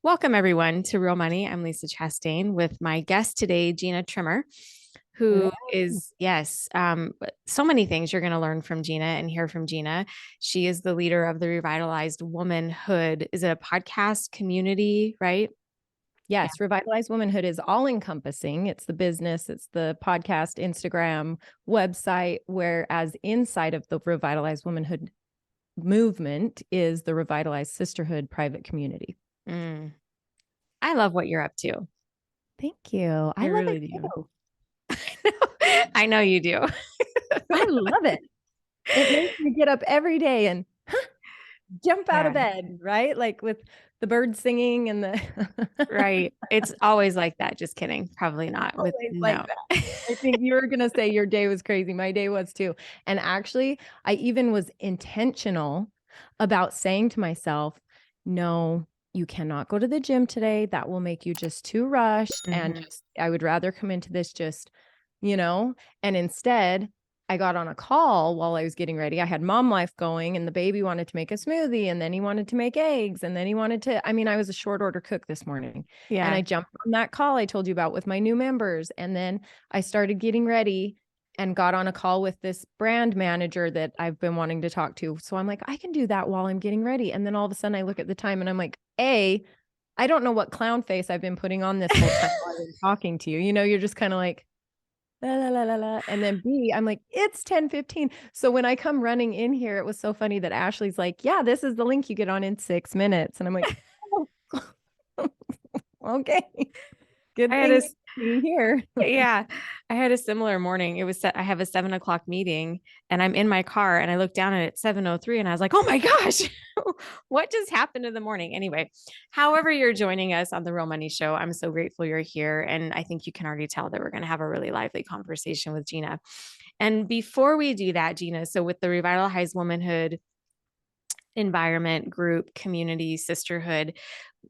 Welcome, everyone, to Real Money. I'm Lisa Chastain with my guest today, Gina Trimmer, who is, so many things you're going to learn from Gina and hear from Gina. She is the leader of the Revitalized Womanhood. Is it a podcast community, right? Yes, Revitalized Womanhood is all encompassing. It's the business, it's the podcast, Instagram, website, whereas inside of the Revitalized Womanhood movement is the Revitalized Sisterhood private community. I love what you're up to. Thank you. I love really it do. I know you do. I love it. It makes me get up every day and jump out of bed, right? Like with the birds singing and the right. It's always like that. Just kidding. Probably not. Always like that. I think you were going to say your day was crazy. My day was too. And actually, I even was intentional about saying to myself, no, you cannot go to the gym today. That will make you just too rushed. And I would rather come into this just, and instead I got on a call while I was getting ready. I had mom life going and the baby wanted to make a smoothie and then he wanted to make eggs. And then he wanted to, I was a short order cook this morning. Yeah. And I jumped on that call I told you about with my new members. And then I started getting ready and got on a call with this brand manager that I've been wanting to talk to. So I'm like, I can do that while I'm getting ready. And then all of a sudden I look at the time and I'm like, I don't know what clown face I've been putting on this whole time while I'm talking to you. You're just kind of like, la, la, la, la, la. And then B, I'm like, it's 10:15. So when I come running in here, it was so funny that Ashley's like, yeah, this is the link you get on in 6 minutes. And I'm like, oh. Okay. Good thing to be here. Yeah. I had a similar morning. I have a 7:00 meeting and I'm in my car and I looked down at it 7:03 and I was like, oh my gosh, what just happened in the morning? Anyway, however you're joining us on the Real Money Show, I'm so grateful you're here. And I think you can already tell that we're going to have a really lively conversation with Gina. And before we do that, Gina, so with the Revitalized Womanhood environment, group, community, sisterhood,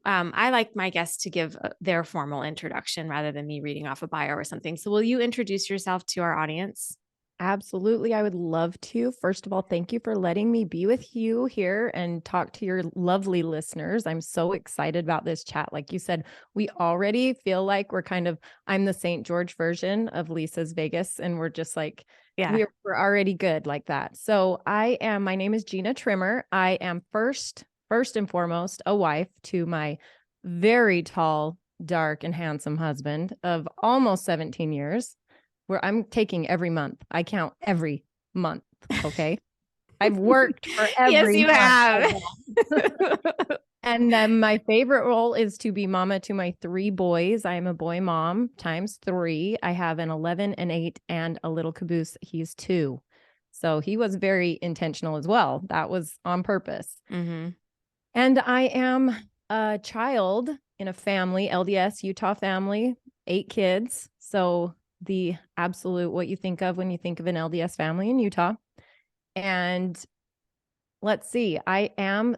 I like my guests to give their formal introduction rather than me reading off a bio or something. So will you introduce yourself to our audience? Absolutely. I would love to. First of all, thank you for letting me be with you here and talk to your lovely listeners. I'm so excited about this chat. Like you said, we already feel like I'm the St. George version of Lisa's Vegas. And we're just like, we're already good like that. So my name is Gina Trimmer. I am first and foremost a wife to my very tall, dark, and handsome husband of almost 17 years. Where I'm taking every month. I count every month. Okay. I've worked for every month. Yes, you have. And then my favorite role is to be mama to my 3 boys. I am a boy mom times 3. I have an 11, an 8, and a little caboose. He's 2. So he was very intentional as well. That was on purpose. And I am a child in a family, LDS Utah family, 8 kids. So the absolute what you think of when you think of an LDS family in Utah. And let's see, I am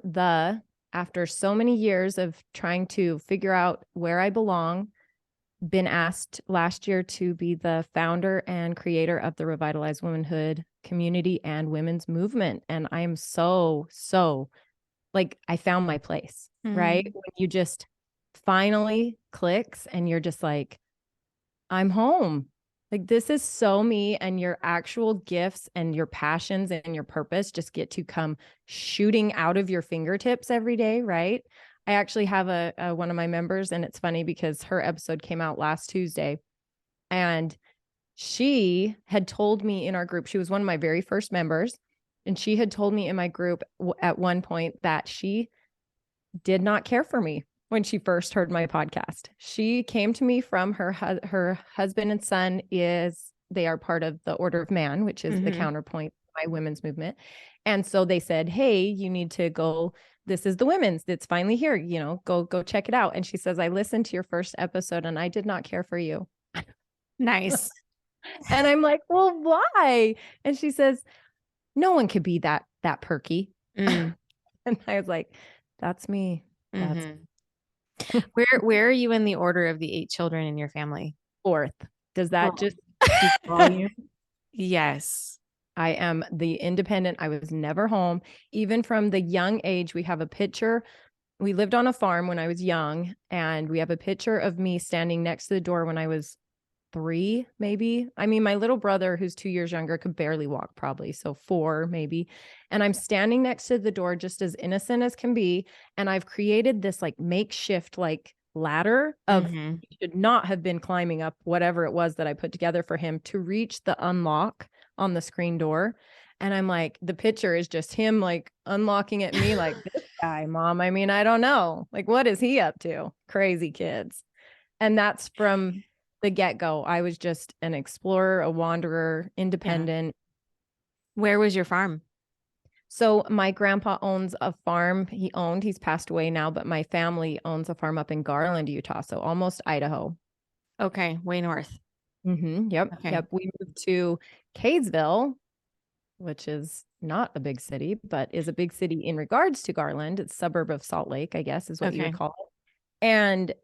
after so many years of trying to figure out where I belong, been asked last year to be the founder and creator of the Revitalized Womanhood community and women's movement. And I am so like, I found my place, right? When you just finally clicks and you're just like, I'm home. Like, this is so me, and your actual gifts and your passions and your purpose just get to come shooting out of your fingertips every day. Right. I actually have one of my members, and it's funny because her episode came out last Tuesday, and she had told me in our group, she was one of my very first members. And she had told me in my group at one point that she did not care for me. When she first heard my podcast, she came to me from her husband and son they are part of the Order of Man, which is the counterpoint to my women's movement. And so they said, hey, you need to go. This is the women's. It's finally here. Go check it out. And she says, I listened to your first episode and I did not care for you. Nice. And I'm like, well, why? And she says, no one could be that perky. And I was like, that's me. That's Where are you in the order of the 8 children in your family? 4th. Does that just speak volume? Yes. I am the independent. I was never home. Even from the young age, we have a picture we lived on a farm when I was young, and we have a picture of me standing next to the door when I was 3, maybe. I mean, my little brother, who's 2 years younger, could barely walk probably, so 4 maybe. And I'm standing next to the door just as innocent as can be, and I've created this, like, makeshift, like, ladder of Mhm. he should not have been climbing up whatever it was that I put together for him to reach the unlock on the screen door. And I'm like, the picture is just him, like, unlocking at me like, "This guy, mom, I mean, I don't know. Like, what is he up to? Crazy kids." And that's from the get-go. I was just an explorer, a wanderer, Yeah. independent. Where was your farm? So my grandpa owns a farm. He's passed away now, but my family owns a farm up in Garland, Utah, so almost Idaho. Okay, way north. Yep, Okay. yep. We moved to Kaysville, which is not a big city, but is a big city in regards to Garland. It's a suburb of Salt Lake, I guess, is what you would Okay. call it. And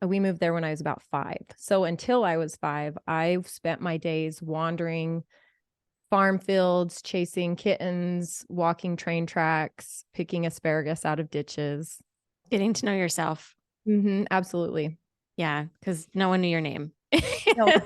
we moved there when I was about 5. So until I was 5, I spent my days wandering farm fields, chasing kittens, walking train tracks, picking asparagus out of ditches. Getting to know yourself. Absolutely. Yeah, because no one knew your name. No, no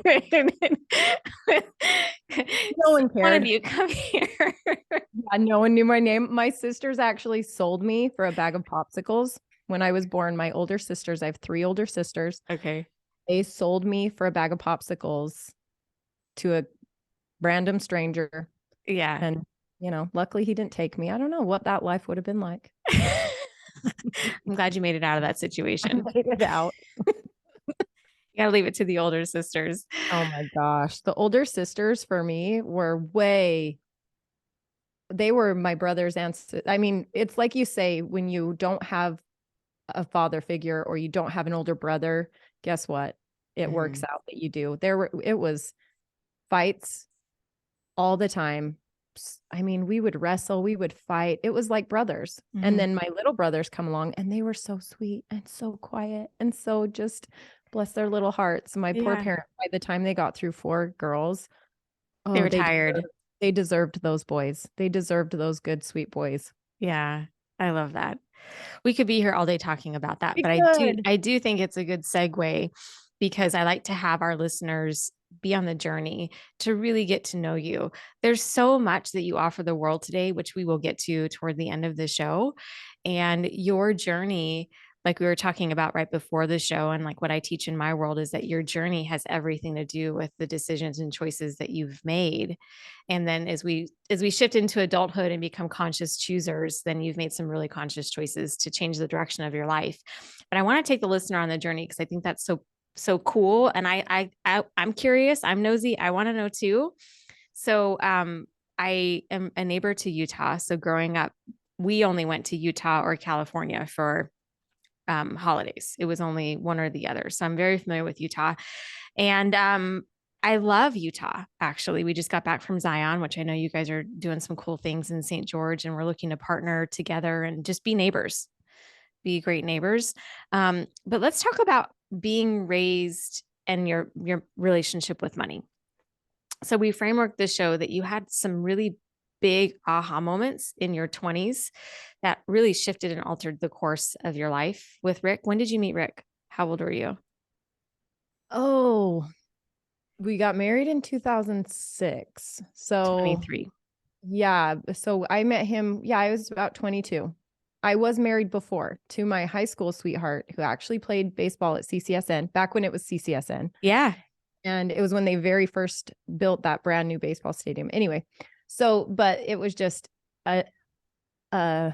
So one one of cared. you come here. Yeah, no one knew my name. My sisters actually sold me for a bag of popsicles when I was born. My older sisters, I have 3 older sisters. Okay. They sold me for a bag of popsicles to a random stranger. Yeah. And, luckily he didn't take me. I don't know what that life would have been like. I'm glad you made it out of that I situation. made it out. You got to leave it to the older sisters. Oh my gosh. The older sisters for me they were my brother's ancestors. I mean, it's like you say, when you don't have a father figure or you don't have an older brother, guess what? It works Mhm. out that you do. It was fights all the time. I mean, we would wrestle, we would fight. It was like brothers. And Mhm. then my little brothers come along and they were so sweet and so quiet and so just bless their little hearts. My poor Yeah. parents, by the time they got through 4 girls, They oh, were tired. they deserved those boys. They deserved those good, sweet boys. Yeah. I love that. We could be here all day talking about that, We but could. I do think it's a good segue because I like to have our listeners be on the journey to really get to know you. There's so much that you offer the world today, which we will get to toward the end of the show. And your journey, like we were talking about right before the show, and like what I teach in my world is that your journey has everything to do with the decisions and choices that you've made. And then as we shift into adulthood and become conscious choosers, then you've made some really conscious choices to change the direction of your life. But I want to take the listener on the journey because I think that's so cool. And I'm curious, I'm nosy, I want to know too. So I am a neighbor to Utah. So growing up, we only went to Utah or California for holidays. It was only one or the other. So I'm very familiar with Utah. And I love Utah, actually. We just got back from Zion, which I know you guys are doing some cool things in St. George, and we're looking to partner together and just be neighbors, be great neighbors. But let's talk about being raised and your relationship with money. So we frameworked the show that you had some really big aha moments in your 20s that really shifted and altered the course of your life with Rick. When did you meet Rick? How old were you? Oh, we got married in 2006. So 23. yeah, so I met him, yeah, I was about 22. I was married before to my high school sweetheart who actually played baseball at CCSN back when it was CCSN. Yeah. And it was when they very first built that brand new baseball stadium. Anyway, so, but it was just a, a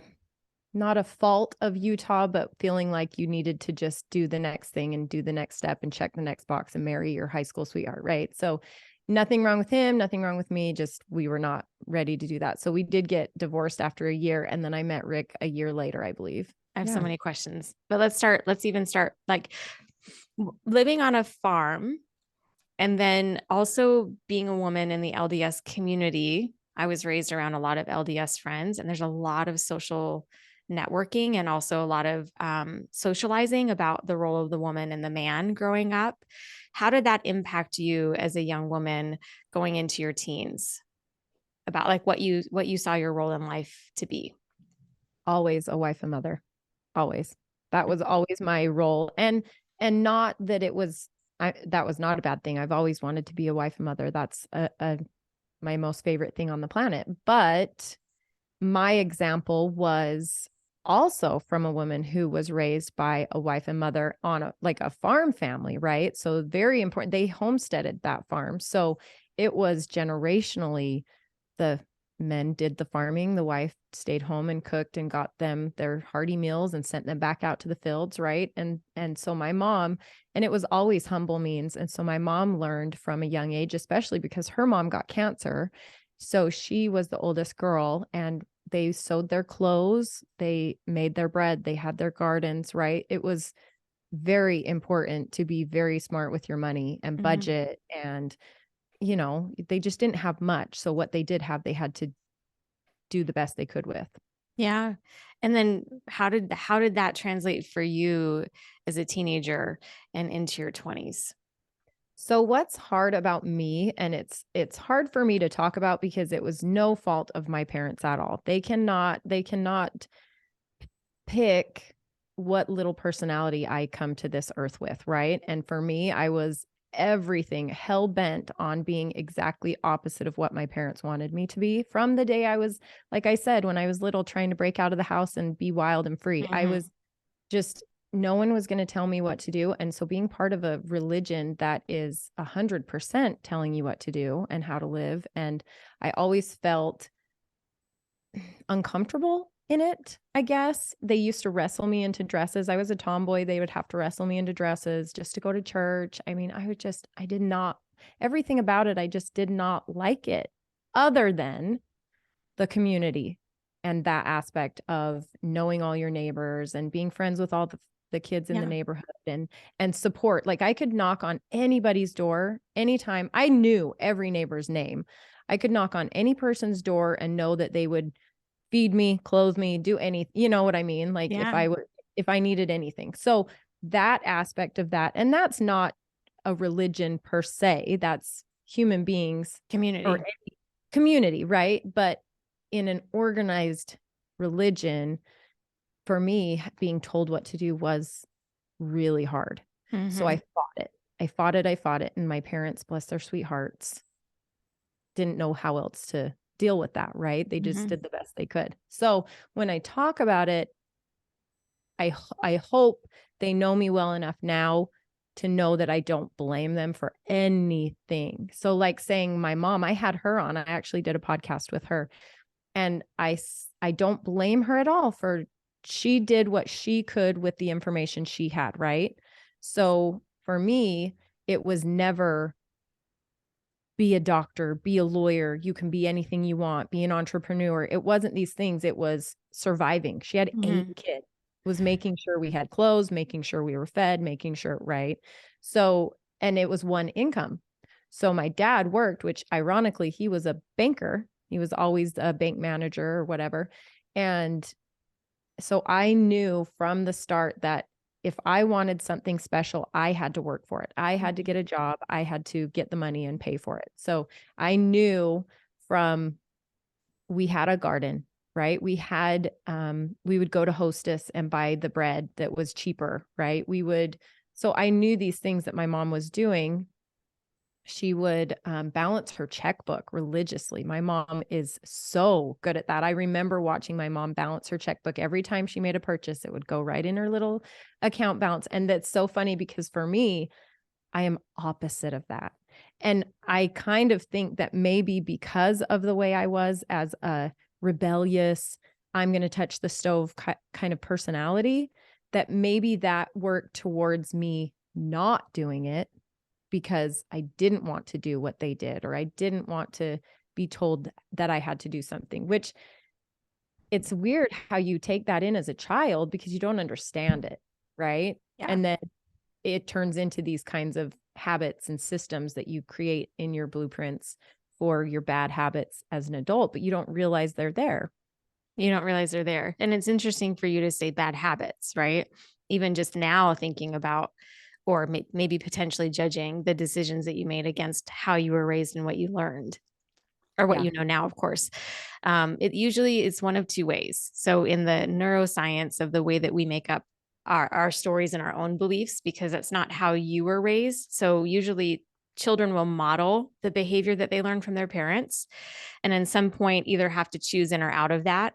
not a fault of Utah, but feeling like you needed to just do the next thing and do the next step and check the next box and marry your high school sweetheart. Right. So nothing wrong with him, nothing wrong with me. Just we were not ready to do that. So we did get divorced after a year. And then I met Rick a year later, I believe. I have so Yeah. many questions, but let's even start like living on a farm and then also being a woman in the LDS community. I was raised around a lot of LDS friends, and there's a lot of social networking and also a lot of socializing about the role of the woman and the man growing up. How did that impact you as a young woman going into your teens about like what you saw your role in life to be? Always a wife and mother. always. That was always my role. And not that it was that was not a bad thing. I've always wanted to be a wife and mother. That's my most favorite thing on the planet. But my example was also from a woman who was raised by a wife and mother on a farm family, right? So very important. They homesteaded that farm. So it was generationally, the men did the farming, the wife stayed home and cooked and got them their hearty meals and sent them back out to the fields, right? And so my mom, and it was always humble means. And so my mom learned from a young age, especially because her mom got cancer. So she was the oldest girl, and they sewed their clothes, they made their bread, they had their gardens, right? It was very important to be very smart with your money and budget. And they just didn't have much. So what they did have, they had to do the best they could with. Yeah. And then how did that translate for you as a teenager and into your 20s? So what's hard about me, and it's hard for me to talk about because it was no fault of my parents at all. They cannot pick what little personality I come to this earth with, right? And for me, I was everything hell bent on being exactly opposite of what my parents wanted me to be from the day I was, like I said, when I was little, trying to break out of the house and be wild and free. I was just, no one was going to tell me what to do. And so being part of a religion that is 100% telling you what to do and how to live. And I always felt uncomfortable in it, I guess. They used to wrestle me into dresses. I was a tomboy. They would have to wrestle me into dresses just to go to church. I mean, I did not, everything about it, I just did not like it, other than the community and that aspect of knowing all your neighbors and being friends with all the kids in the Yeah. neighborhood and support. Like I could knock on anybody's door anytime. I knew every neighbor's name. I could knock on any person's door and know that they would feed me, clothe me, do anything, you know what I mean? Like Yeah. if I needed anything. So that aspect of that, and that's not a religion per se, that's human beings or Community. any community, right? But in an organized religion, for me, being told what to do was really hard. So I fought it. I fought it. I fought it. And my parents, bless their sweethearts, didn't know how else to deal with that, right? They just did the best they could. So when I talk about it, I hope they know me well enough now to know that I don't blame them for anything. So like saying my mom, I had her on, I actually did a podcast with her, and I don't blame her at all for, she did what she could with the information she had, right? So for me, it was never be a doctor, be a lawyer, you can be anything you want, be an entrepreneur. It wasn't these things. It was surviving. She had 8 kids. It was making sure we had clothes, making sure we were fed, making sure, right? So, and it was one income. So my dad worked, which ironically, he was a banker. He was always a bank manager or whatever. And so I knew from the start that if I wanted something special, I had to work for it. I had to get a job. I had to get the money and pay for it. So I knew from, we had a garden, right? We would go to Hostess and buy the bread that was cheaper, right? So I knew these things that my mom was doing. She would balance her checkbook religiously. My mom is so good at that. I remember watching my mom balance her checkbook every time she made a purchase. It would go right in her little account balance. And that's so funny because for me, I am opposite of that. And I kind of think that maybe because of the way I was as a rebellious, I'm going to touch the stove kind of personality, that maybe that worked towards me not doing it because I didn't want to do what they did, or I didn't want to be told that I had to do something, which it's weird how you take that in as a child because you don't understand it, right? Yeah. And then it turns into these kinds of habits and systems that you create in your blueprints for your bad habits as an adult, but you don't realize they're there. You don't realize they're there. And it's interesting for you to say bad habits, right? Even just now thinking about, or maybe potentially judging the decisions that you made against how you were raised and what you learned. or what Yeah. you know now, of course. It usually is one of two ways. So in the neuroscience of the way that we make up our stories and our own beliefs, because that's not how you were raised. So usually children will model the behavior that they learn from their parents. And at some point, either have to choose in or out of that,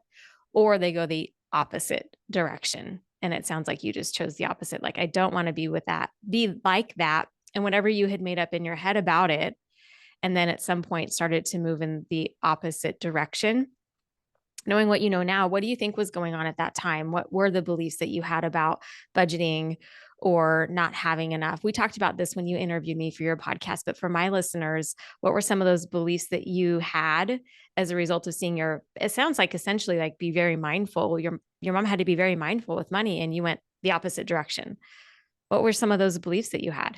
or they go the opposite direction. And it sounds like you just chose the opposite. Like, I don't want to be with that, be like that. And whatever you had made up in your head about it, and then at some point started to move in the opposite direction. Knowing what you know now, what do you think was going on at that time? What were the beliefs that you had about budgeting or not having enough? We talked about this when you interviewed me for your podcast, but for my listeners, what were some of those beliefs that you had as a result of seeing your, it sounds like essentially like be very mindful. Your mom had to be very mindful with money and you went the opposite direction. What were some of those beliefs that you had?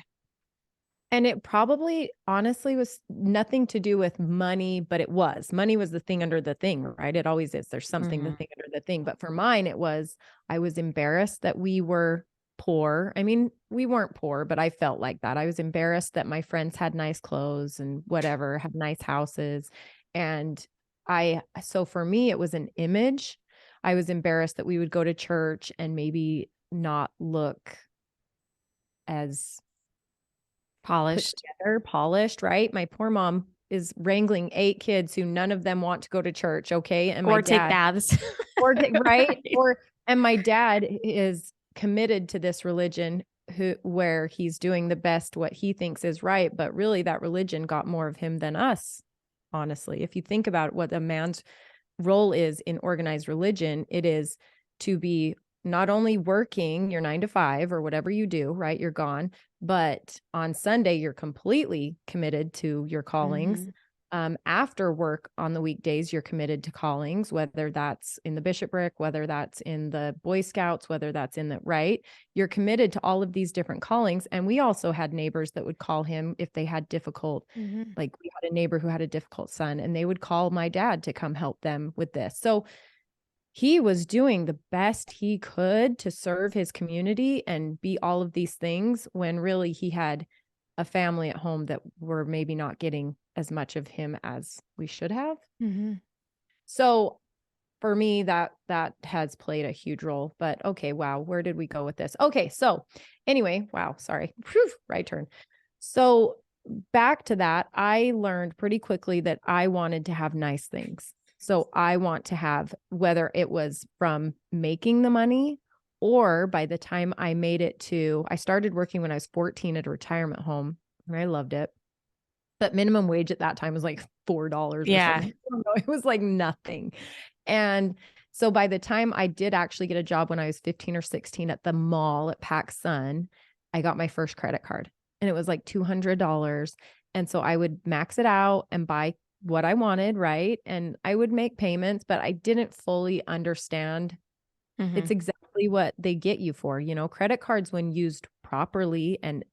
And it probably honestly was nothing to do with money, but it was. Money was the thing under the thing, right? It always is. There's something the Mm-hmm. thing under the thing. But for mine, it was I was embarrassed that we were poor. I mean, we weren't poor, but I felt like that. I was embarrassed that my friends had nice clothes and whatever, had nice houses. And so for me, it was an image. I was embarrassed that we would go to church and maybe not look as put Polished together, polished, right? My poor mom is wrangling 8 kids who none of them want to go to church, okay? And my or take dad baths. right? Right. And my dad is committed to this religion where he's doing the best what he thinks is right, but really that religion got more of him than us, honestly. If you think about what a man's role is in organized religion, it is to be not only working your 9 to 5 or whatever you do, right? You're gone, but on Sunday, you're completely committed to your callings. Mm-hmm. After work on the weekdays, you're committed to callings, whether that's in the bishopric, whether that's in the Boy Scouts, whether that's in the right. You're committed to all of these different callings. And we also had neighbors that would call him if they had difficult, Mm-hmm. like we had a neighbor who had a difficult son, and they would call my dad to come help them with this. So he was doing the best he could to serve his community and be all of these things when really he had a family at home that were maybe not getting as much of him as we should have. Mm-hmm. So for me, that has played a huge role. But okay, wow, where did we go with this? Okay, so anyway, wow, sorry, whew, right turn. So back to that, I learned pretty quickly that I wanted to have nice things. So I want to have, whether it was from making the money or by the time I made it to, I started working when I was 14 at a retirement home and I loved it. But minimum wage at that time was like $4 or Yeah. something. I don't know. It was like nothing. And so by the time I did actually get a job when I was 15 or 16 at the mall at PacSun, I got my first credit card and it was like $200. And so I would max it out and buy what I wanted, right? And I would make payments, but I didn't fully understand. Mm-hmm. It's exactly what they get you for. You know, credit cards, when used properly and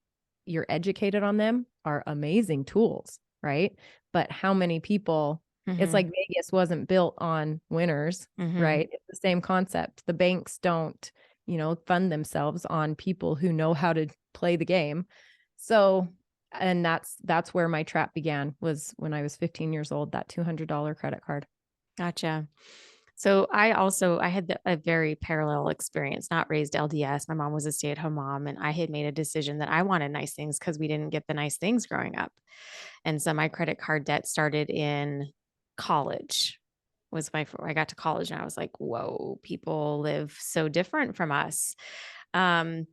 you're educated on them, are amazing tools, right? But how many people, it's Mm-hmm. like Vegas wasn't built on winners, Mm-hmm. right? It's the same concept. The banks don't, fund themselves on people who know how to play the game. So, and that's where my trap began, was when I was 15 years old, that $200 credit card. Gotcha. So I had a very parallel experience, not raised LDS. My mom was a stay-at-home mom and I had made a decision that I wanted nice things because we didn't get the nice things growing up. And so my credit card debt started in college. I got to college and I was like, whoa, people live so different from us. Um,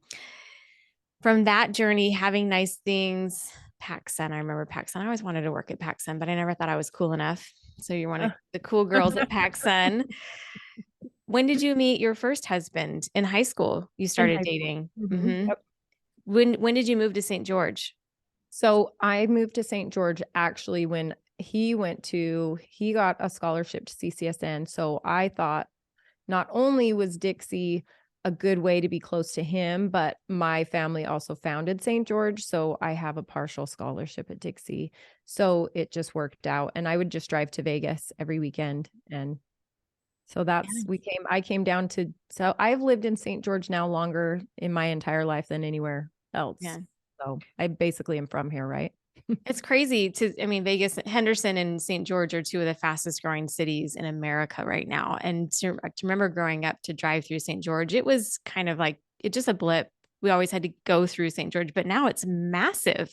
from that journey, having nice things, PacSun. I remember PacSun. I always wanted to work at PacSun, but I never thought I was cool enough. So you're one of the cool girls at PacSun. When did you meet your first husband? In high school, you In started high school. dating. Mhm. Hmm. Yep. When did you move to St. George? So I moved to St. George actually when he got a scholarship to CCSN. So I thought not only was Dixie a good way to be close to him, but my family also founded St. George. So I have a partial scholarship at Dixie. So it just worked out. And I would just drive to Vegas every weekend. And so Yeah. I came down to, so I've lived in St. George now longer in my entire life than anywhere else. Yeah. So I basically am from here, right? It's crazy I mean, Vegas, Henderson and St. George are two of the fastest growing cities in America right now. And to remember growing up to drive through St. George, it was kind of like it just a blip. We always had to go through St. George, but now it's massive.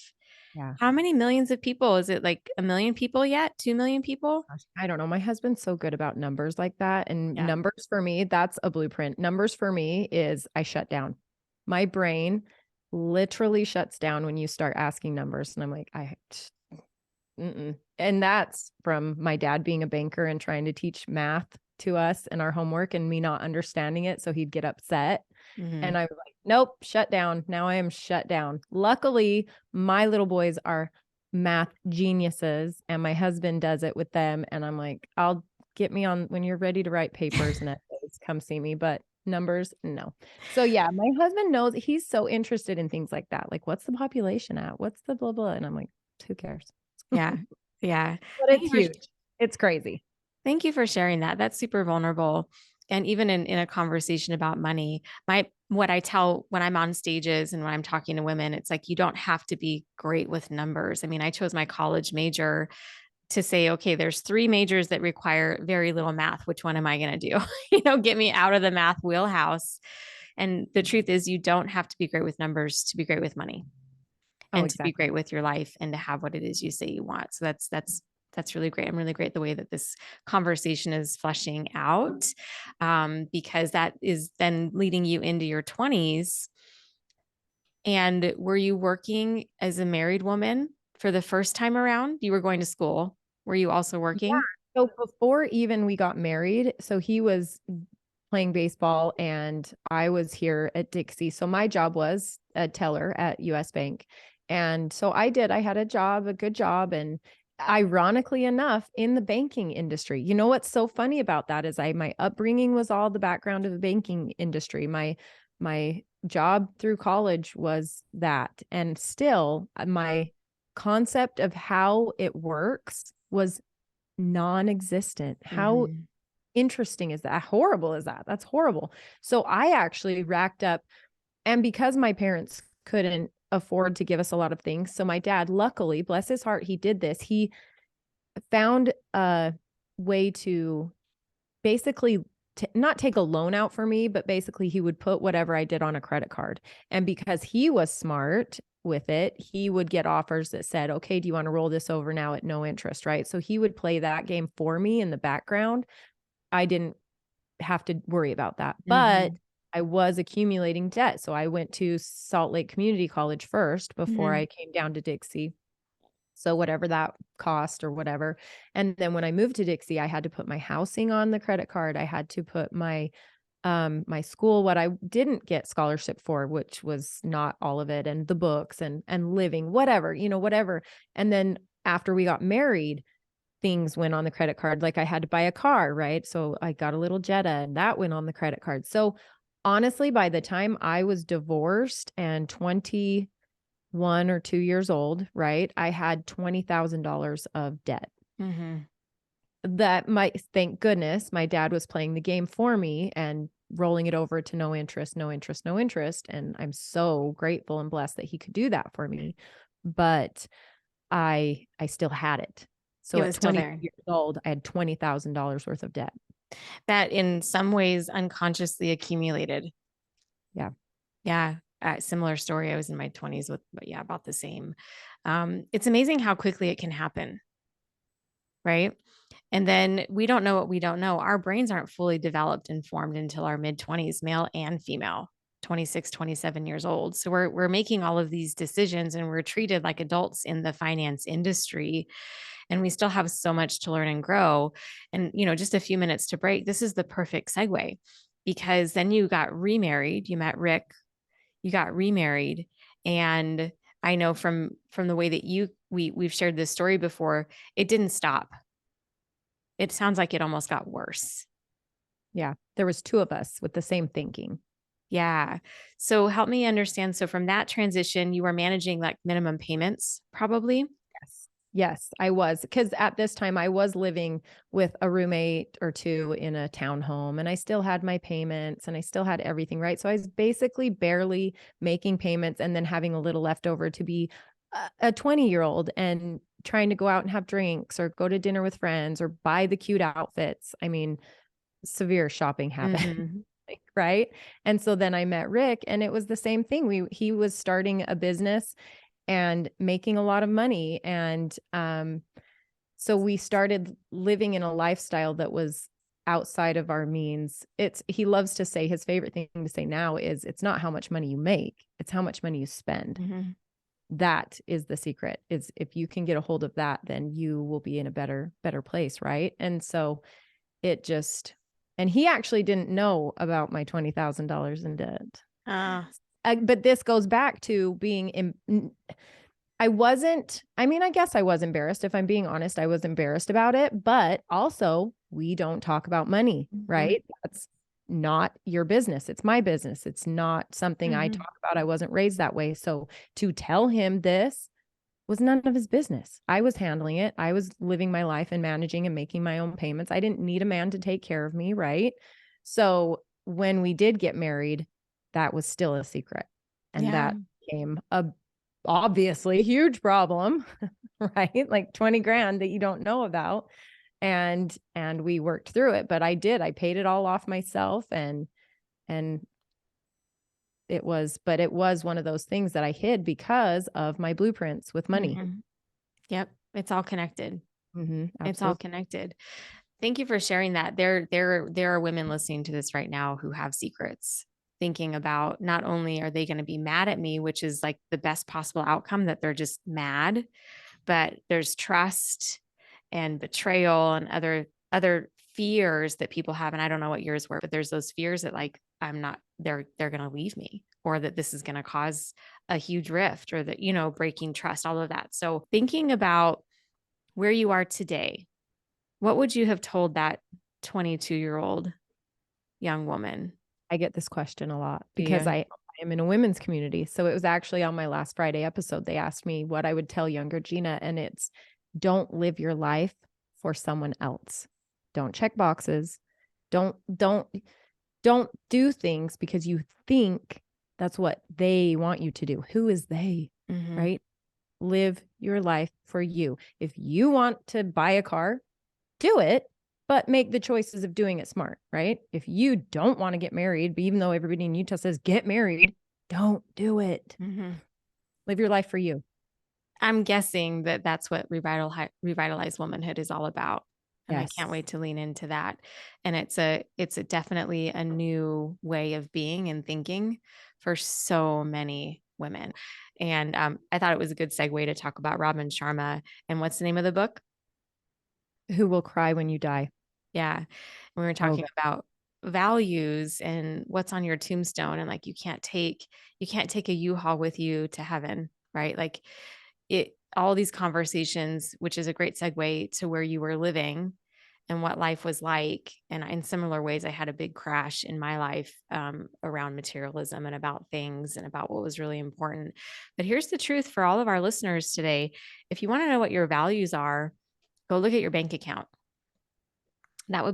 Yeah. How many millions of people? Is it like a million people yet? 2 million people? Gosh, I don't know. My husband's so good about numbers like that. And Yeah. numbers for me, that's a blueprint. Numbers for me is I shut down. My brain literally shuts down when you start asking numbers. And I'm like, mm-mm. And that's from my dad being a banker and trying to teach math to us and our homework and me not understanding it. So he'd get upset. Mhm. And I was like, nope, shut down. Now I am shut down. Luckily, my little boys are math geniuses and my husband does it with them. And I'm like, I'll get me on when you're ready to write papers and essays, come see me. But numbers, no. So yeah, my husband knows he's so interested in things like that. Like, what's the population at? What's the blah, blah? And I'm like, who cares? Yeah. Yeah. But Thank it's you for huge. It's crazy. Thank you for sharing that. That's super vulnerable. And even in a conversation about money, what I tell when I'm on stages and when I'm talking to women, it's like you don't have to be great with numbers. I mean, I chose my college major to say, okay, there's three majors that require very little math. Which one am I going to do? Get me out of the math wheelhouse. And the truth is, you don't have to be great with numbers to be great with money Oh, and to be exactly. great with your life and to have what it is you say you want. So that's really great. I'm really great the way that this conversation is fleshing out, because that is then leading you into your 20s. And were you working as a married woman for the first time around? You were going to school. Were you also Yeah. working? So before even we got married, so he was playing baseball and I was here at Dixie. So my job was a teller at US Bank. And so I had a job, a good job. And ironically enough, in the banking industry, you know, what's so funny about that is my upbringing was all the background of the banking industry. My job through college was that. And still my concept of how it works was non-existent. How Mhm. interesting is that? How horrible is that? That's horrible. So I actually racked up, and because my parents couldn't afford to give us a lot of things, so my dad, luckily, bless his heart, he did this. He found a way to basically not take a loan out for me, but basically he would put whatever I did on a credit card. And because he was smart with it, he would get offers that said, okay, do you want to roll this over now at no interest? Right. So he would play that game for me in the background. I didn't have to worry about that. But Mhm. I was accumulating debt. So I went to Salt Lake Community College first before Mhm. I came down to Dixie. So whatever that cost or whatever. And then when I moved to Dixie, I had to put my housing on the credit card. I had to put my school, what I didn't get scholarship for, which was not all of it, and the books and living, whatever, whatever. And then after we got married, things went on the credit card. Like I had to buy a car, right? So I got a little Jetta and that went on the credit card. So honestly, by the time I was divorced and 21 or 2 years old, right, I had $20,000 of debt. Mhm. That might, thank goodness, my dad was playing the game for me and rolling it over to no interest, no interest, no interest. And I'm so grateful and blessed that he could do that for me. But I still had it. It So at was still 20 there. years old, I had $20,000 worth of debt. That in some ways unconsciously accumulated. Yeah. Yeah. Similar story. I was in my 20s but yeah, about the same. It's amazing how quickly it can happen. Right. And then we don't know what we don't know. Our brains aren't fully developed and formed until our mid 20s, male and female, 26, 27 years old. So we're making all of these decisions and we're treated like adults in the finance industry. And we still have so much to learn and grow. And, just a few minutes to break. This is the perfect segue because then you got remarried. You met Rick, you got remarried. And I know from the way that we've shared this story before, it didn't stop. It sounds like it almost got worse. Yeah. There was two of us with the same thinking. Yeah. So help me understand. So from that transition, you were managing like minimum payments, probably. Yes. Yes, I was. Because at this time I was living with a roommate or two in a townhome and I still had my payments and I still had everything, right? So I was basically barely making payments and then having a little left over to be a 20-year-old and trying to go out and have drinks or go to dinner with friends or buy the cute outfits. I mean, severe shopping habit. Mhm. Right. And so then I met Rick and it was the same thing. He was starting a business and making a lot of money. And so we started living in a lifestyle that was outside of our means. He loves to say, his favorite thing to say now is, it's not how much money you make, it's how much money you spend. Mhm. That is the secret. Is if you can get a hold of that, then you will be in a better place, right? And so it just, and he actually didn't know about my $20,000 in debt. Ah. But this goes back to being I mean, I guess I was embarrassed. If I'm being honest, I was embarrassed about it, but also we don't talk about money, Mhm. right? That's not your business. It's my business. It's not something I Mhm. talk about. I wasn't raised that way. So to tell him this was none of his business. I was handling it. I was living my life and managing and making my own payments. I didn't need a man to take care of me, right? So when we did get married, that was still a secret. And Yeah. that became a obviously huge problem, right? Like 20 grand that you don't know about. And we worked through it, but I paid it all off myself and it was one of those things that I hid because of my blueprints with money. Mhm. Yep. It's all connected. It's all Absolutely. connected. Thank you for sharing that. There are women listening to this right now who have secrets, thinking about not only are they going to be mad at me, which is like the best possible outcome, that they're just mad, but there's trust and betrayal and other fears that people have. And I don't know what yours were, but there's those fears that like they're going to leave me, or that this is going to cause a huge rift, or that, breaking trust, all of that. So thinking about where you are today, what would you have told that 22-year-old young woman? I get this question a lot Do because you? I am in a women's community. So it was actually on my last Friday episode. They asked me what I would tell younger Gina, and it's, don't live your life for someone else. Don't check boxes. Don't don't don't do things because you think that's what they want you to do. Who is they? Mhm. Right? Live your life for you. If you want to buy a car, do it, but make the choices of doing it smart, right? If you don't want to get married, but even though everybody in Utah says get married, don't do it. Mhm. Live your life for you. I'm guessing that that's what revitalized womanhood is all about. And I can't Yes. wait to lean into that. And it's a definitely a new way of being and thinking for so many women. And I thought it was a good segue to talk about Robin Sharma. And what's the name of the book? Who will cry when you die? Yeah. We were Oh, talking about values and what's on your tombstone, and like you can't take a U-Haul with you to heaven, right? Like all these conversations, which is a great segue to where you were living and what life was like. And in similar ways, I had a big crash in my life around materialism and about things and about what was really important. But here's the truth for all of our listeners today. If you want to know what your values are, go look at your bank account. That would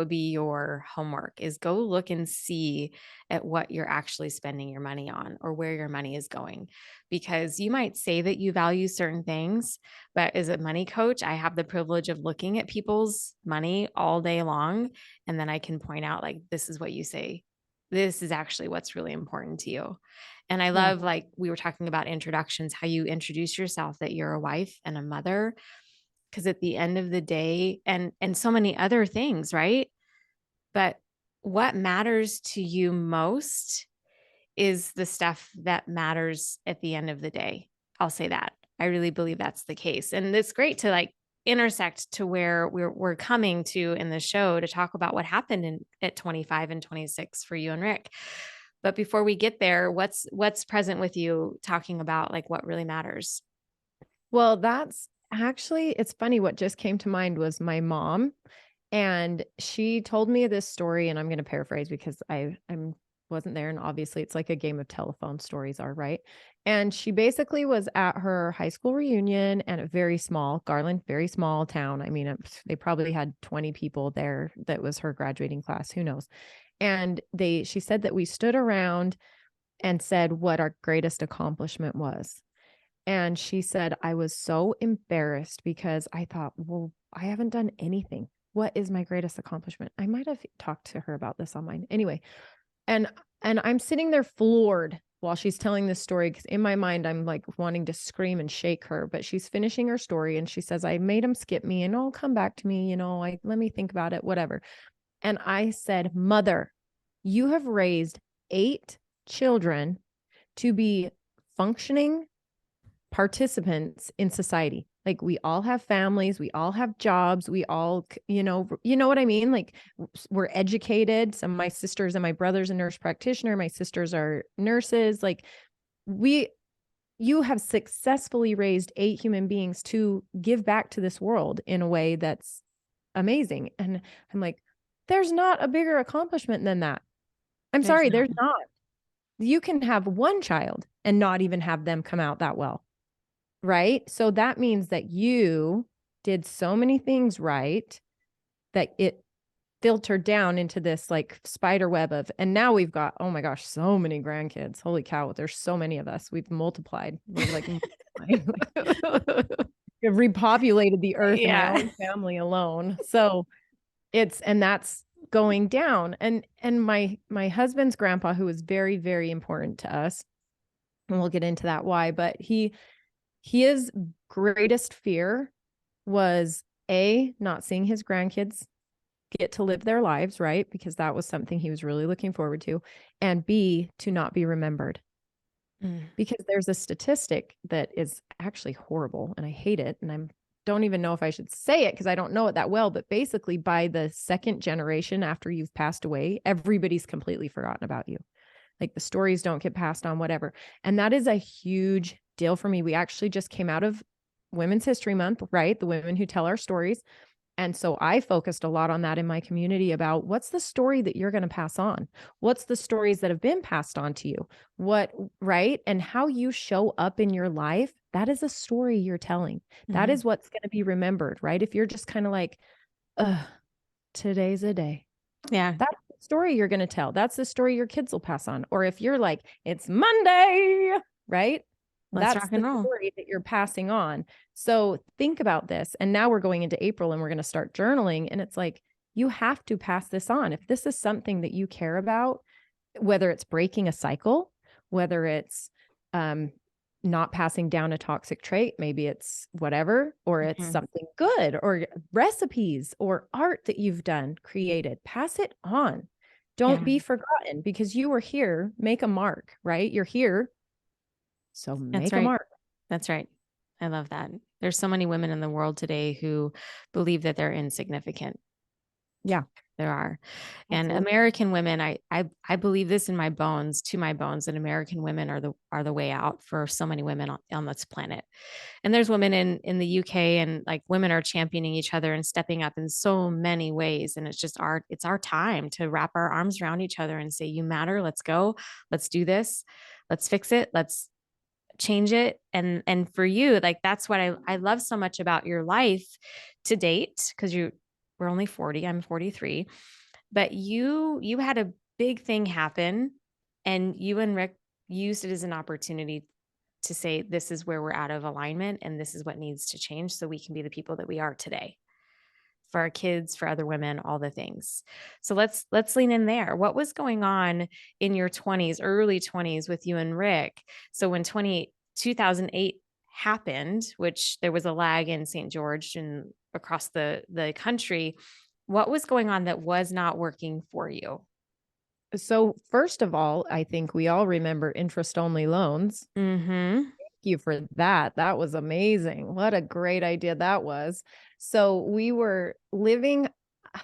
be your homework, is go look and see at what you're actually spending your money on, or where your money is going. Because you might say that you value certain things, but as a money coach, I have the privilege of looking at people's money all day long, and then I can point out, like, this is what you say. This is actually what's really important to you. And I yeah. love, like we were talking about introductions, how you introduce yourself, that you're a wife and a mother, because at the end of the day, and so many other things, right? But what matters to you most is the stuff that matters at the end of the day. I'll say that. I really believe that's the case. And it's great to like intersect to where we're coming to in the show, to talk about what happened at 25 and 26 for you and Rick. But before we get there, what's present with you, talking about like what really matters? Well, that's actually, it's funny. What just came to mind was my mom. And she told me this story, and I'm going to paraphrase because I'm wasn't there, and obviously it's like a game of telephone stories are, right? And she basically was at her high school reunion, and a very small Garland, very small town. I mean, they probably had 20 people there. That was her graduating class. Who knows? And she said that we stood around and said what our greatest accomplishment was. And she said, I was so embarrassed because I thought, well, I haven't done anything. What is my greatest accomplishment? I might have talked to her about this online. Anyway, and I'm sitting there floored while she's telling this story, because in my mind, I'm like wanting to scream and shake her, but she's finishing her story and she says, I made him skip me and come back to me, let me think about it, whatever. And I said, Mother, you have raised 8 children to be functioning participants in society. Like, we all have families, we all have jobs, we all, you know what I mean? Like, we're educated. Some of my sisters and my brother's a nurse practitioner. My sisters are nurses. Like, you have successfully raised 8 human beings to give back to this world in a way that's amazing. And I'm like, there's not a bigger accomplishment than that. I'm sorry, there's not. You can have one child and not even have them come out that well. Right? So that means that you did so many things right that it filtered down into this like spider web of, and now we've got, oh my gosh, so many grandkids. Holy cow. There's so many of us. We've multiplied. We've like we've repopulated the earth in my own family alone. So that's going down. And my husband's grandpa, who was very, very important to us, and we'll get into that why, but his greatest fear was not seeing his grandkids get to live their lives, right? Because that was something he was really looking forward to. And B, to not be remembered. Because there's a statistic that is actually horrible and I hate it. And I don't even know if I should say it because I don't know it that well. But basically, by the second generation after you've passed away, everybody's completely forgotten about you. Like, the stories don't get passed on, whatever. And that is a huge deal for me. We actually just came out of Women's History Month, right? The women who tell our stories. And so I focused a lot on that in my community about what's the story that you're going to pass on? What's the stories that have been passed on to you? Right? And how you show up in your life, that is a story you're telling. That is what's going to be remembered, right? If you're just kind of like, today's a day. Yeah. That's the story you're going to tell. That's the story your kids will pass on. Or if you're like, it's Monday, right? Let's That's rock and the roll. story that you're passing on. So think about this. And now we're going into April and we're going to start journaling. And it's like, you have to pass this on. If this is something that you care about, whether it's breaking a cycle, whether it's not passing down a toxic trait, maybe it's whatever, or it's something good, or recipes or art that you've done, created, pass it on. Don't be forgotten, because you were here. Make a mark, right? You're here. So make a mark. That's right. I love that. There's so many women in the world today who believe that they're insignificant. Yeah, there are. And American women, I believe this in my bones, that American women are the way out for so many women on this planet. And there's women in the UK, and like, women are championing each other and stepping up in so many ways. And it's our time to wrap our arms around each other and say, you matter. Let's go. Let's do this. Let's fix it. Let's change it. And for you, like, that's what I love so much about your life to date, because we're only 40, I'm 43, but you had a big thing happen, and you and Rick used it as an opportunity to say, this is where we're out of alignment and this is what needs to change so we can be the people that we are today for our kids, for other women, all the things. So let's lean in there. What was going on in your 20s, early 20s with you and Rick? So when 2008 happened, which there was a lag in St. George and across the country, what was going on that was not working for you? So first of all, I think we all remember interest-only loans. Thank you for that. That was amazing. What a great idea that was. So we were living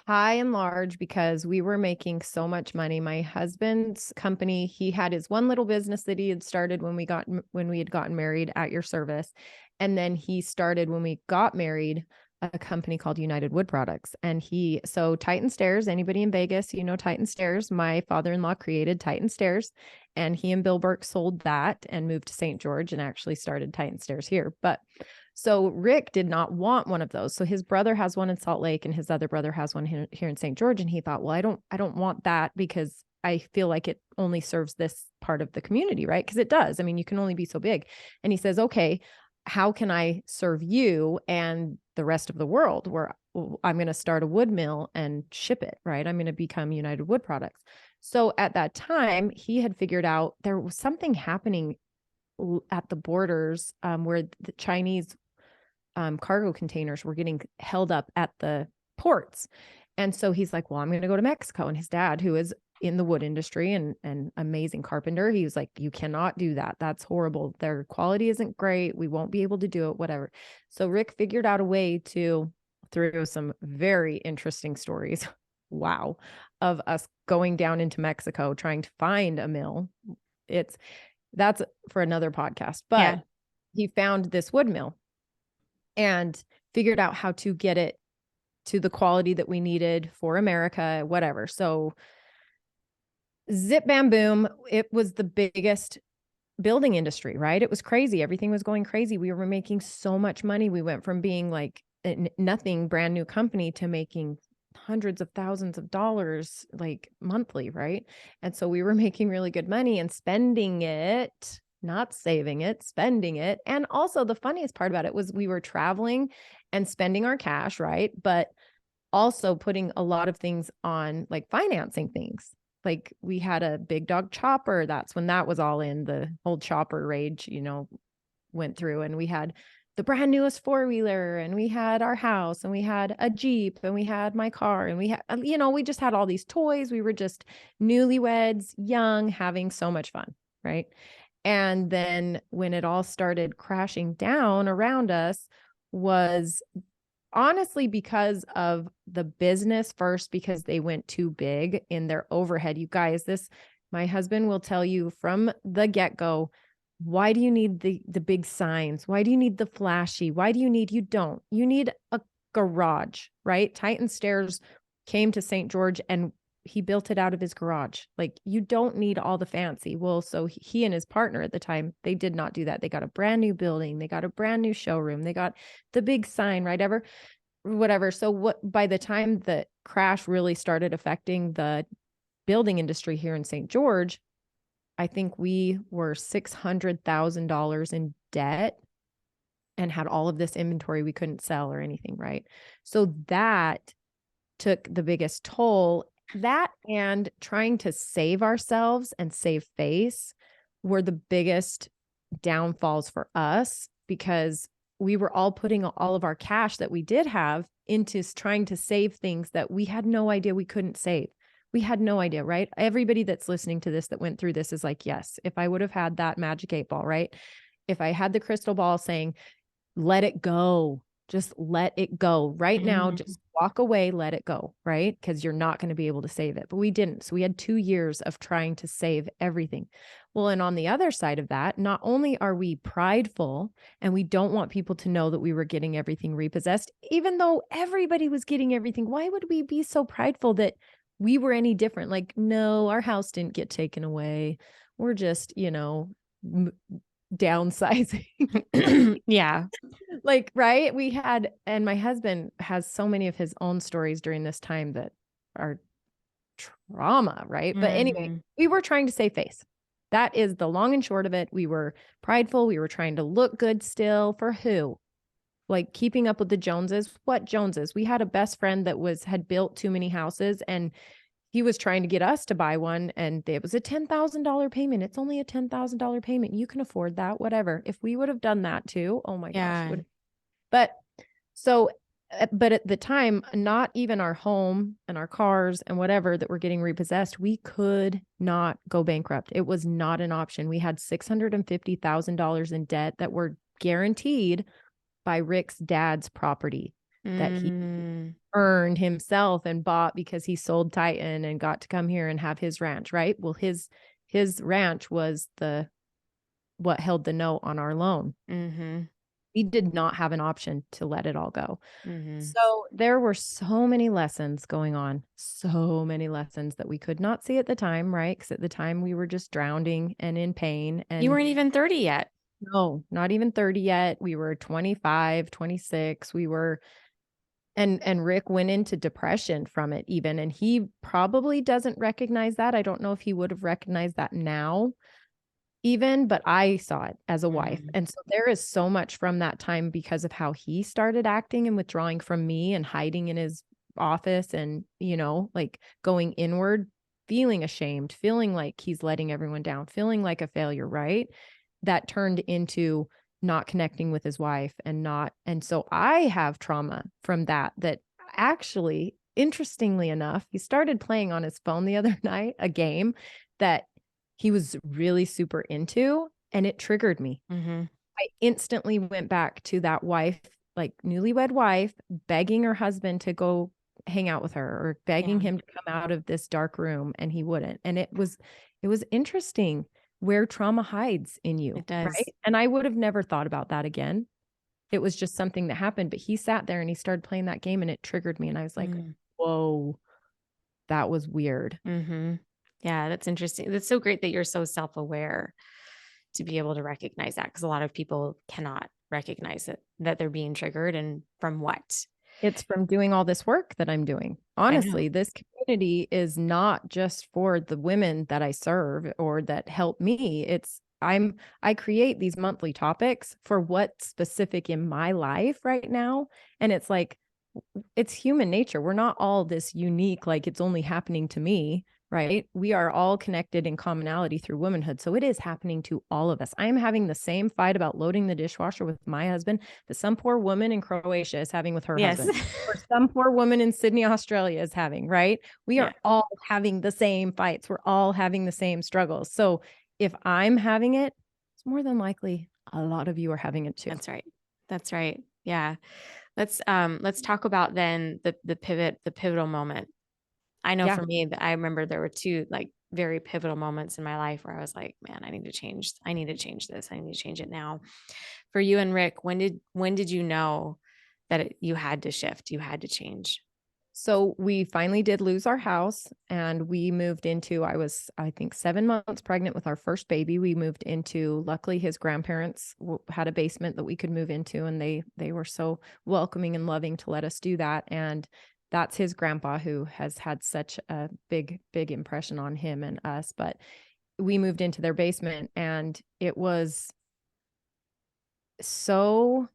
high and large because we were making so much money. My husband's company, he had his one little business that he had started when we had gotten married at your service. And then he started, when we got married, a company called United Wood Products. And so Titan Stairs, anybody in Vegas, Titan Stairs, my father-in-law created Titan Stairs, and he and Bill Burke sold that and moved to St. George and actually started Titan Stairs here. But so Rick did not want one of those. So his brother has one in Salt Lake and his other brother has one here in St. George. And he thought, well, I don't want that because I feel like it only serves this part of the community, right? Because it does. I mean, you can only be so big. And he says, okay, how can I serve you and the rest of the world, where I'm going to start a wood mill and ship it, right? I'm going to become United Wood Products. So at that time, he had figured out there was something happening at the borders, where the Chinese cargo containers were getting held up at the ports. And so he's like, well, I'm going to go to Mexico. And his dad, who is in the wood industry and amazing carpenter, he was like, you cannot do that. That's horrible. Their quality isn't great. We won't be able to do it, whatever. So Rick figured out a way to, through some very interesting stories, wow, of us going down into Mexico, trying to find a mill. That's for another podcast, but he found this wood mill and figured out how to get it to the quality that we needed for America, whatever. So zip, bam, boom. It was the biggest building industry, right? It was crazy. Everything was going crazy. We were making so much money. We went from being like nothing, brand new company, to making hundreds of thousands of dollars like monthly, right? And so we were making really good money and spending it, not saving it, spending it. And also the funniest part about it was we were traveling and spending our cash, right? But also putting a lot of things on, like financing things. Like we had a big dog chopper. That's when that was all in, the whole chopper rage, went through, and we had the brand newest 4-wheeler, and we had our house, and we had a Jeep, and we had my car, and we had, we just had all these toys. We were just newlyweds, young, having so much fun. Right. And then when it all started crashing down around us was honestly because of the business first, because they went too big in their overhead. You guys, my husband will tell you from the get-go, why do you need the big signs? Why do you need the flashy? You don't. You need a garage, right? Titan Stairs came to St. George and he built it out of his garage. Like, you don't need all the fancy. Well, so he and his partner at the time, they did not do that. They got a brand new building. They got a brand new showroom. They got the big sign, right? Whatever. So by the time the crash really started affecting the building industry here in St. George, I think we were $600,000 in debt and had all of this inventory we couldn't sell or anything, right? So that took the biggest toll. That and trying to save ourselves and save face were the biggest downfalls for us, because we were all putting all of our cash that we did have into trying to save things that we had no idea we couldn't save. We had no idea, right? Everybody that's listening to this that went through this is like, yes, if I would have had that magic 8-ball, right? If I had the crystal ball saying, let it go, just let it go right now, just walk away, let it go, right? Because you're not going to be able to save it. But we didn't. So we had 2 years of trying to save everything. Well, and on the other side of that, not only are we prideful and we don't want people to know that we were getting everything repossessed, even though everybody was getting everything, why would we be so prideful that we were any different? Like, no, our house didn't get taken away. We're just, downsizing. Yeah. Like, right. And my husband has so many of his own stories during this time that are trauma, right? But anyway, we were trying to save face. That is the long and short of it. We were prideful. We were trying to look good still. For who? Like, keeping up with the Joneses. What Joneses? We had a best friend that had built too many houses, and he was trying to get us to buy one, and it was a $10,000 payment. It's only a $10,000 payment. You can afford that, whatever. If we would have done that too, oh my gosh. But at the time, not even our home and our cars and whatever that were getting repossessed, we could not go bankrupt. It was not an option. We had $650,000 in debt that were guaranteed by Rick's dad's property that he earned himself and bought because he sold Titan and got to come here and have his ranch, right? Well, his ranch was what held the note on our loan. We did not have an option to let it all go. So there were so many lessons going on, so many lessons that we could not see at the time, right? Because at the time we were just drowning and in pain. And you weren't even 30 yet. No, not even 30 yet. We were 25, 26. And Rick went into depression from it even, and he probably doesn't recognize that. I don't know if he would have recognized that now even, but I saw it as a wife. Mhm. And so there is so much from that time because of how he started acting and withdrawing from me and hiding in his office and, like going inward, feeling ashamed, feeling like he's letting everyone down, feeling like a failure, right? That turned into not connecting with his wife and so I have trauma from that actually, interestingly enough, he started playing on his phone the other night, a game that he was really super into, and it triggered me. Mhm. I instantly went back to that wife, like newlywed wife, begging her husband to go hang out with her or begging Yeah, him to come out of this dark room, and he wouldn't. And it was interesting where trauma hides in you, it does. right? And I would have never thought about that again. It was just something that happened, but he sat there and he started playing that game and it triggered me and I was like, Mm. "Whoa, that was weird." Mhm. Yeah, that's interesting. That's so great that you're so self-aware to be able to recognize that, because a lot of people cannot recognize it, that they're being triggered and from what. It's from doing all this work that I'm doing. I know. Honestly, this community is not just for the women that I serve or that help me. I create these monthly topics for what's specific in my life right now. And it's like, it's human nature. We're not all this unique, like it's only happening to me, right? We are all connected in commonality through womanhood. So it is happening to all of us. I am having the same fight about loading the dishwasher with my husband that some poor woman in Croatia is having with her Yes. husband, or some poor woman in Sydney, Australia is having, right? We Yeah, are all having the same fights. We're all having the same struggles. So if I'm having it, it's more than likely a lot of you are having it too. that's right. That's right. Yeah. Let's talk about then the pivotal moment. I know Yeah. for me that I remember there were two like very pivotal moments in my life where I was like, man, I need to change. I need to change this. I need to change it now. For you and Rick, when did you know that you had to shift, you had to change? So we finally did lose our house and we moved into, I was, I think, 7 months pregnant with our first baby. We moved into, luckily his grandparents had a basement that we could move into and they were so welcoming and loving to let us do that. And that's his grandpa who has had such a big impression on him and us. But we moved into their basement and it was so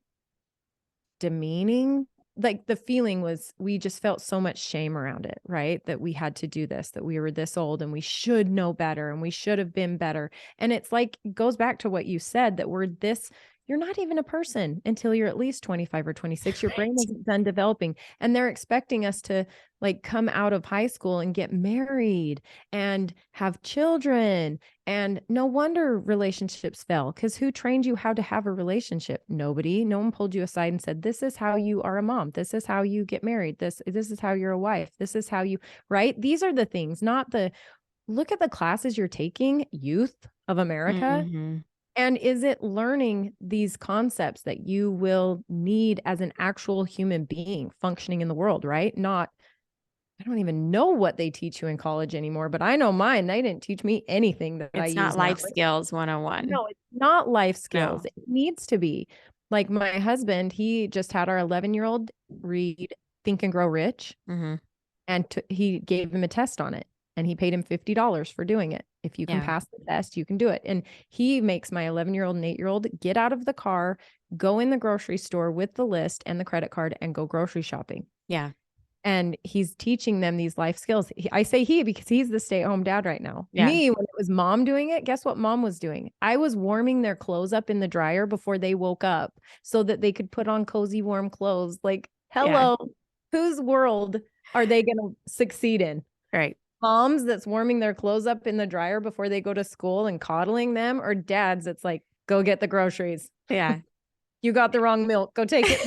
demeaning. Like the feeling was we just felt so much shame around it, right? That we had to do this, that we were this old and we should know better and we should have been better. And it's like it goes back to what you said that you're not even a person until you're at least 25 or 26. Your brain Right. isn't done developing. And they're expecting us to like come out of high school and get married and have children. And no wonder relationships fell because who trained you how to have a relationship? Nobody. No one pulled you aside and said, this is how you are a mom. This is how you get married. This is how you're a wife. This is how you, right? These are the things, not the look at the classes you're taking, youth of America. Mhm. And is it learning these concepts that you will need as an actual human being functioning in the world, right? Not, I don't even know what they teach you in college anymore, but I know mine. They didn't teach me anything that I It's not use now. life skills 101. No, it's not life skills. No. It needs to be. Like my husband, he just had our 11-year-old read Think and Grow Rich, Mhm. and he gave him a test on it and he paid him $50 for doing it. If you can Yeah. pass the test, you can do it. And he makes my 11-year-old and 8-year-old get out of the car, go in the grocery store with the list and the credit card and go grocery shopping. Yeah. And he's teaching them these life skills. I say he because he's the stay-at-home dad right now. Yeah. Me, when it was mom doing it, guess what mom was doing? I was warming their clothes up in the dryer before they woke up so that they could put on cozy, warm clothes. Like, Yeah. hello, whose world are they going to succeed in? Right. Moms that's warming their clothes up in the dryer before they go to school and coddling them, or dads that's like, go get the groceries. Yeah. You got the wrong milk. Go take it.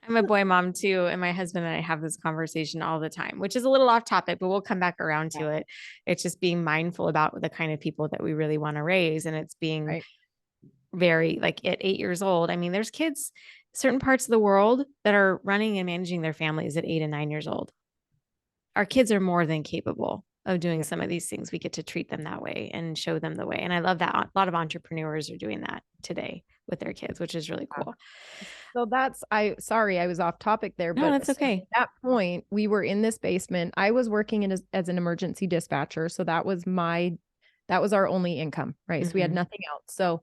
I'm a boy mom too, and my husband and I have this conversation all the time, which is a little off topic, but we'll come back around to it. It's just being mindful about the kind of people that we really want to raise, and it's being Right. very like at 8 years old. I mean, there's kids, certain parts of the world that are running and managing their families at 8 and 9 years old. Our kids are more than capable. of doing some of these things. We get to treat them that way and show them the way. And I love that a lot of entrepreneurs are doing that today with their kids, which is really cool. So sorry, I was off topic there, No, but that's so okay. at that point, we were in this basement. I was working as an emergency dispatcher. So that was our only income, right? So we had Mm-hmm. nothing else. So,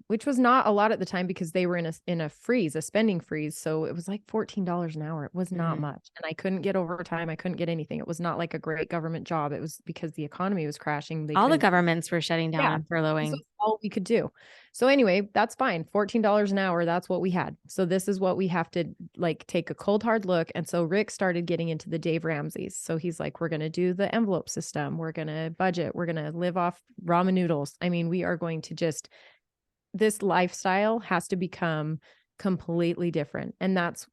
which was not a lot at the time because they were in a freeze, a spending freeze. So it was like $14 an hour. It was not Mm-hmm. much. And I couldn't get overtime. I couldn't get anything. It was not like a great government job. It was because the economy was crashing. They All the couldn't. governments were shutting down Yeah. and This furloughing. was all we could do. So anyway, that's fine. $14 an hour. That's what we had. So this is what we have to like take a cold hard look. And so Rick started getting into the Dave Ramsey's. So he's like, we're going to do the envelope system. We're going to budget. We're going to live off ramen noodles. I mean, we are going to just, this lifestyle has to become completely different. And that's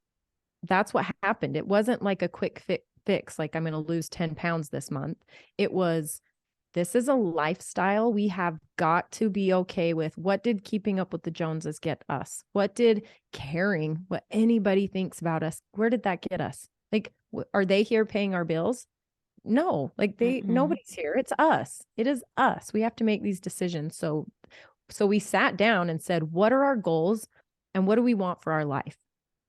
what happened. It wasn't like a quick fix, like I'm going to lose 10 pounds this month. It was, this is a lifestyle we have got to be okay with. What did keeping up with the Joneses get us? What did caring what anybody thinks about us? Where did that get us? Like, are they here paying our bills? No, like Mm-mm. nobody's here. It's us. It is us. We have to make these decisions. So we sat down and said, what are our goals and what do we want for our life?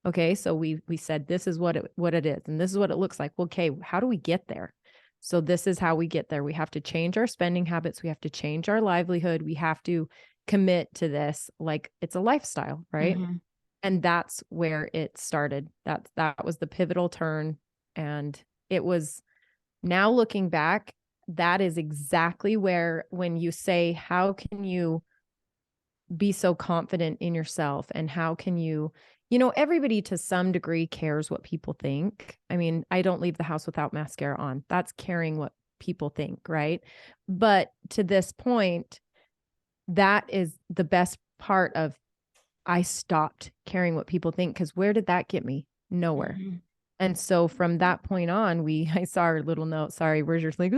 Okay. So we said, this is what it is. And this is what it looks like. Well, okay. How do we get there? So this is how we get there. We have to change our spending habits. We have to change our livelihood. We have to commit to this. Like it's a lifestyle, right? Mm-hmm. And that's where it started. That was the pivotal turn. And it was, now looking back, that is exactly where, when you say, how can you be so confident in yourself and how can you, everybody to some degree cares what people think. I mean, I don't leave the house without mascara on. That's caring what people think, right? But to this point, that is the best part of, I stopped caring what people think, because where did that get me? Nowhere. Mm-hmm. And so from that point on, I saw our little note, sorry, where's yours? Like,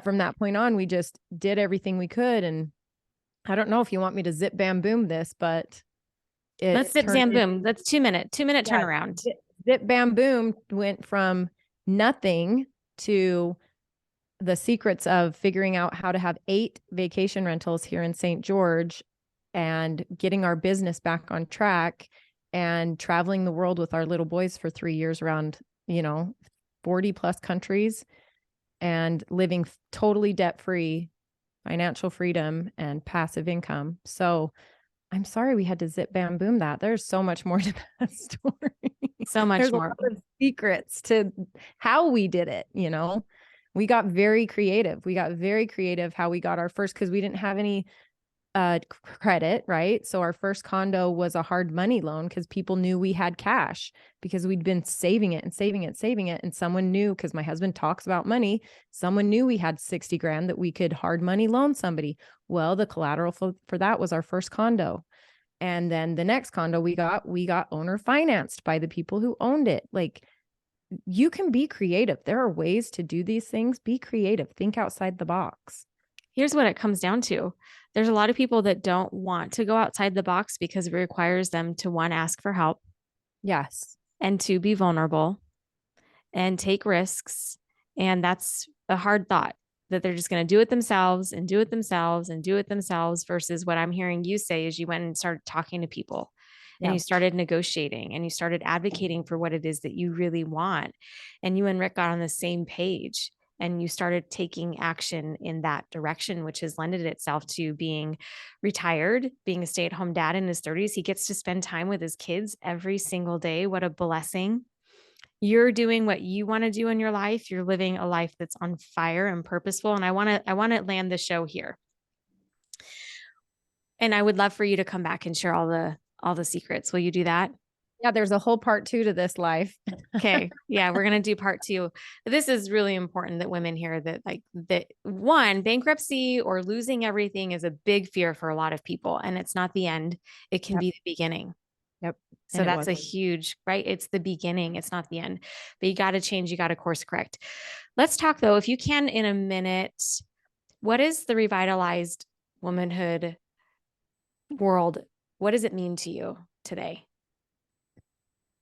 from that point on, we just did everything we could. And I don't know if you want me to zip bam boom this, but Let's it zip turned zam in, boom. That's 2 minute yeah, turnaround. zip bam boom went from nothing to the secrets of figuring out how to have 8 vacation rentals here in St. George and getting our business back on track and traveling the world with our little boys for 3 years around, 40 plus countries and living totally debt free, financial freedom and passive income. So I'm sorry we had to zip bam boom that. There's so much more to that story. So much There's a more. lot of secrets to how we did it, We got very creative. We got very creative how we got our first, because we didn't have any credit, right? So our first condo was a hard money loan because people knew we had cash because we'd been saving it and saving it, saving it. And someone knew, because my husband talks about money, someone knew we had 60 grand that we could hard money loan somebody. Well, the collateral for that was our first condo. And then the next condo we got owner financed by the people who owned it. Like, you can be creative. There are ways to do these things. Be creative. Think outside the box. Here's what it comes down to. There's a lot of people that don't want to go outside the box because it requires them to, one, ask for help, Yes. and to be vulnerable and take risks. And that's a hard thought, that they're just going to do it themselves and do it themselves and do it themselves, versus what I'm hearing you say is you went and started talking to people and Yeah. you started negotiating and you started advocating for what it is that you really want. And you and Rick got on the same page and you started taking action in that direction, which has lended itself to being retired, being a stay-at-home dad in his 30s. He gets to spend time with his kids every single day. What a blessing. You're doing what you want to do in your life. You're living a life that's on fire and purposeful. And I want to land the show here. And I would love for you to come back and share all the secrets. Will you do that? Yeah, there's a whole part 2 to this life. Okay. Yeah, we're going to do part 2. This is really important that women hear that, like, that one, bankruptcy or losing everything is a big fear for a lot of people, and it's not the end. It can Yep. be the beginning. Yep. So that's a huge, right? It's the beginning. It's not the end, but you got to change. You got to course correct. Let's talk though, if you can, in a minute, what is the revitalized womanhood world? What does it mean to you today?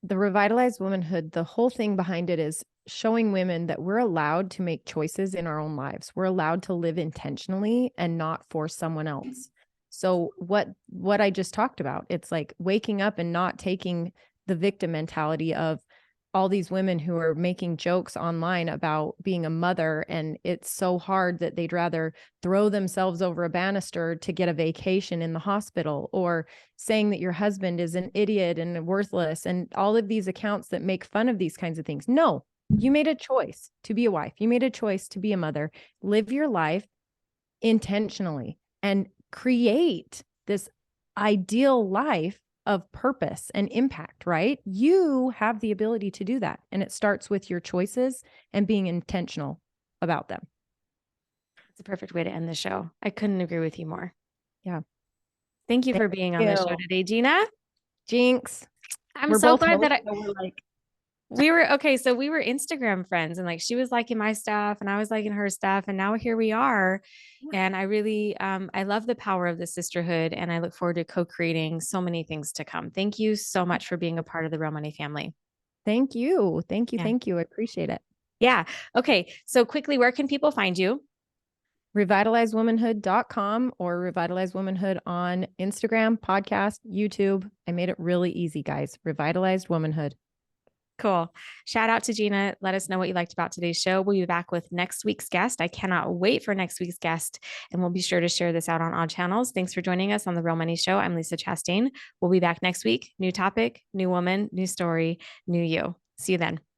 The revitalized womanhood, the whole thing behind it is showing women that we're allowed to make choices in our own lives. We're allowed to live intentionally and not for someone else. So what I just talked about, it's like waking up and not taking the victim mentality of all these women who are making jokes online about being a mother, and it's so hard that they'd rather throw themselves over a banister to get a vacation in the hospital, or saying that your husband is an idiot and worthless, and all of these accounts that make fun of these kinds of things. No, you made a choice to be a wife. You made a choice to be a mother. Live your life intentionally and create this ideal life of purpose and impact, right? You have the ability to do that. And it starts with your choices and being intentional about them. It's a perfect way to end the show. I couldn't agree with you more. Yeah. Thank you for Thank being on the show you. today, Gina. Jinx. I'm We're so both glad hosts, that so we're like, we were okay. So we were Instagram friends, and like she was liking my stuff and I was liking her stuff. And now here we are. And I really, I love the power of the sisterhood, and I look forward to co-creating so many things to come. Thank you so much for being a part of the Real Money family. thank you. Thank you. Yeah. Thank you. I appreciate it. Yeah. Okay. So quickly, where can people find you? Revitalizedwomanhood.com or Revitalized Womanhood on Instagram, podcast, YouTube. I made it really easy, guys. Revitalized Womanhood. Cool. Shout out to Gina. Let us know what you liked about today's show. We'll be back with next week's guest. I cannot wait for next week's guest, and we'll be sure to share this out on all channels. Thanks for joining us on The Real Money Show. I'm Lisa Chastain. We'll be back next week. New topic, new woman, new story, new you. See you then.